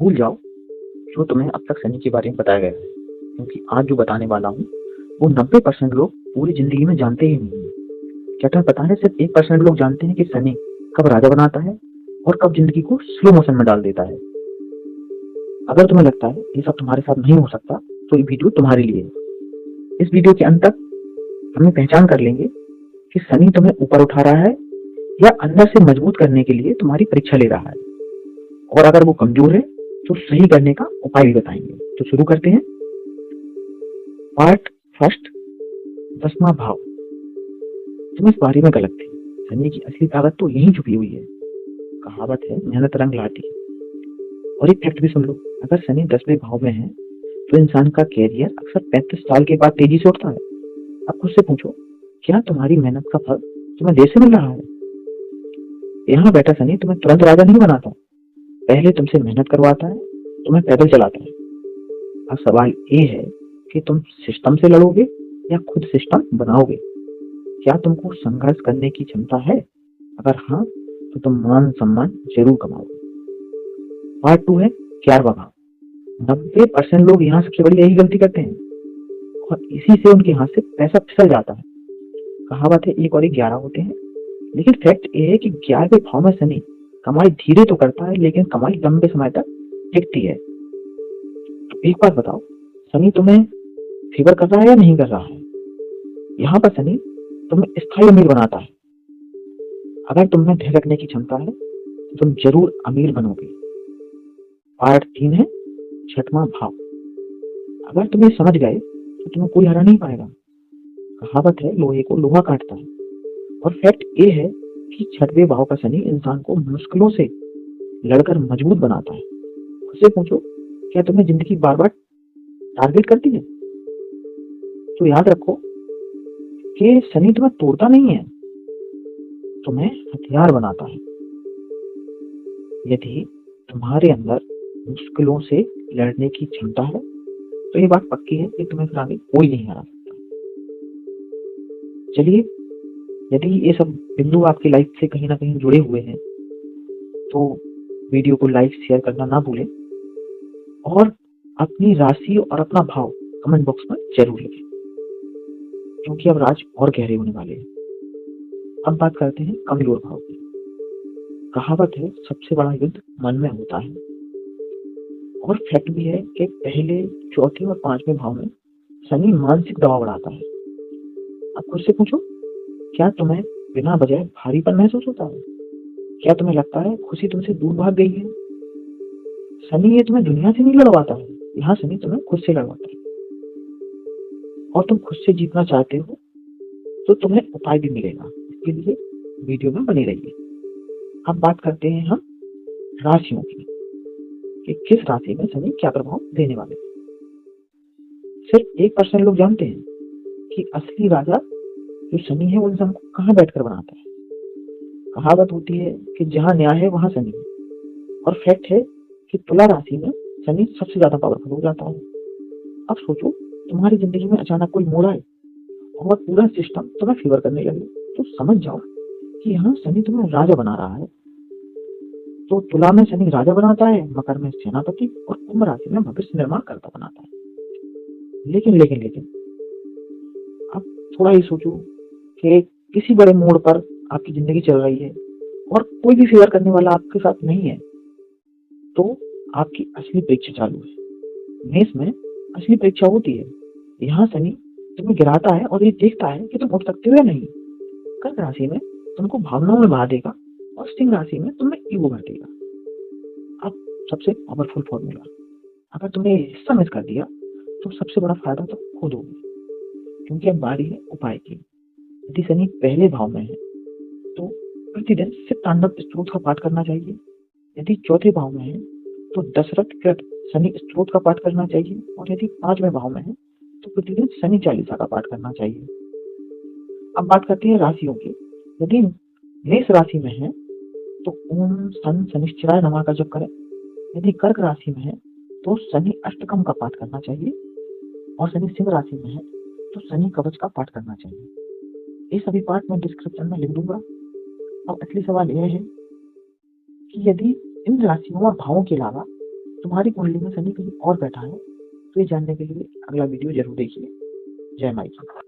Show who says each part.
Speaker 1: भूल जाओ जो तुम्हें अब तक शनि के बारे में बताया गया है, क्योंकि आज जो बताने वाला हूँ वो 90% लोग पूरी जिंदगी में जानते ही नहीं है। क्या तुम्हें पता है सिर्फ 1% लोग जानते हैं कि शनि कब राजा बनाता है और कब जिंदगी को स्लो मोशन में डाल देता है। अगर तुम्हें लगता है ये सब तुम्हारे साथ नहीं हो सकता तो ये वीडियो तुम्हारे लिए है। इस वीडियो के अंत तक हम पहचान कर लेंगे कि शनि तुम्हें ऊपर उठा रहा है या अंदर से मजबूत करने के लिए तुम्हारी परीक्षा ले रहा है, और अगर वो कमजोर है तो सही करने का उपाय भी बताएंगे। तो शुरू करते हैं। पार्ट फर्स्ट, 10वां भाव। तुम इस बारे में गलत थे। शनि की असली ताकत तो यहीं छुपी हुई है। कहावत है मेहनत रंग लाती। और एक फैक्ट भी सुन लो, अगर शनि 10वें भाव में है तो इंसान का कैरियर अक्सर 35 साल के बाद तेजी से उठता है। अब खुद से पूछो, क्या तुम्हारी मेहनत का फल तुम्हें देर से मिल रहा है? यहाँ बैठा शनि तुम्हें तुरंत राजा नहीं बनाता, पहले तुमसे मेहनत करवाता है, तुम्हें पैदल चलाता है। अब सवाल ये है कि तुम सिस्टम से लड़ोगे या खुद सिस्टम बनाओगे। क्या तुमको संघर्ष करने की क्षमता है? अगर हाँ तो तुम मान सम्मान जरूर कमाओगे। पार्ट 2 है 11वां भाव। 90% लोग यहाँ सबसे बड़ी यही गलती करते हैं और इसी से उनके हाथ से पैसा फिसल जाता है। कहावत है 1 और 1 11 होते हैं, लेकिन फैक्ट ये है कि 11वें भाव में शनि कमाई धीरे तो करता है लेकिन कमाई लंबे समय तक टिकती है। तो एक बात बताओ, शनि तुम्हें फेवर कर रहा है या नहीं कर रहा है? यहाँ पर शनि तुम्हें स्थायी अमीर बनाता है। अगर तुम्हें धैर्य रखने की क्षमता है तो तुम जरूर अमीर बनोगे। पार्ट 3 है 6वां भाव। अगर तुम ये समझ गए तो तुम्हें कोई हरा नहीं पाएगा। कहावत है लोहे को लोहा काटता है, और फैक्ट ये है कि 6वें भाव का शनि इंसान को मुश्किलों से लड़कर मजबूत बनाता है। खुद से पूछो, क्या तुम्हें जिंदगी बार बार टारगेट करती है? तो याद रखो कि शनि तुम्हें तोड़ता नहीं है, तुम्हें हथियार बनाता है। यदि तुम्हारे अंदर मुश्किलों से लड़ने की क्षमता है तो ये बात पक्की है कि तुम्हें फिर आगे कोई नहीं हरा सकता। चलिए, यदि ये सब बिंदु आपकी लाइफ से कहीं ना कहीं जुड़े हुए हैं तो वीडियो को लाइक शेयर करना ना भूलें, और अपनी राशि और अपना भाव कमेंट बॉक्स में जरूर लिखें, क्योंकि अब राज और गहरे होने वाले हैं। अब बात करते हैं कमजोर भाव की। कहावत है सबसे बड़ा युद्ध मन में होता है, और फैक्ट भी है कि पहले, चौथे और 5वें भाव में शनि मानसिक दबाव बढ़ाता है। अब खुद से पूछो, क्या तुम्हें बिना वजह भारीपन महसूस होता है? क्या तुम्हें लगता है खुशी तुमसे दूर भाग गई है? शनि ये तुम्हें दुनिया से नहीं लड़वाता है, यहाँ शनि तुम्हें खुद से लड़वाता है। और तुम खुद से जीतना चाहते हो तो तुम्हें उपाय भी मिलेगा, इसके लिए वीडियो में बने रहिए। अब बात करते हैं हम राशियों की, कि किस राशि में शनि क्या प्रभाव देने वाले हैं। सिर्फ 1% लोग जानते हैं कि असली राजा जो शनि है वो इंसान को कहाँ बैठकर बनाता है। कहावत होती है कि जहाँ न्याय है वहां शनि है, और फैक्ट है कि तुला राशि में शनि सबसे ज्यादा पावरफुल हो जाता है। अब सोचो, तुम्हारी जिंदगी में अचानक कोई मोड़ आए और पूरा सिस्टम तुम्हें फेवर करने लगे, तो समझ जाओ कि यहाँ शनि तुम्हें राजा बना रहा है। तो तुला में शनि राजा बनाता है, मकर में सेनापति, और कुंभ राशि में भविष्य निर्माण करता बनाता है। लेकिन लेकिन लेकिन अब थोड़ा ही सोचो कि किसी बड़े मोड़ पर आपकी जिंदगी चल रही है और कोई भी फेवर करने वाला आपके साथ नहीं है, तो आपकी असली परीक्षा चालू है। मेष में असली परीक्षा होती है। यहाँ शनि तुम्हें गिराता है और ये देखता है कि तुम उठ सकते हो या नहीं। कर्क राशि में तुमको भावनाओं में बहा देगा, और सिंह राशि में तुम्हें ईगो भर देगा। अब सबसे पावरफुल फॉर्मूला, अगर तुमने हिस्सा मिस कर दिया तो सबसे बड़ा फायदा तो खुद होगी, क्योंकि अब बारी है उपाय की। यदि शनि पहले भाव में है तो प्रतिदिन शिव तांडव स्त्रोत का पाठ करना चाहिए। यदि चौथे भाव में है तो दशरथ कृत शनि स्त्रोत का पाठ करना चाहिए, और यदि 5वें भाव में है तो प्रतिदिन शनि चालीसा का पाठ करना चाहिए। अब बात करते हैं राशियों की। यदि मेष राशि में है तो ओम सन शनिश्चराय नमः का जप करें। यदि कर्क राशि में है तो शनि अष्टकम का पाठ करना चाहिए, और शनि सिंह राशि में है तो शनि कवच का पाठ करना चाहिए। ये सभी पाठ मैं डिस्क्रिप्शन में लिख दूंगा। अब असली सवाल यह है कि यदि इन राशियों और भावों के अलावा तुम्हारी कुंडली में शनि कहीं और बैठा है, तो ये जानने के लिए अगला वीडियो जरूर देखिए। जय माई की।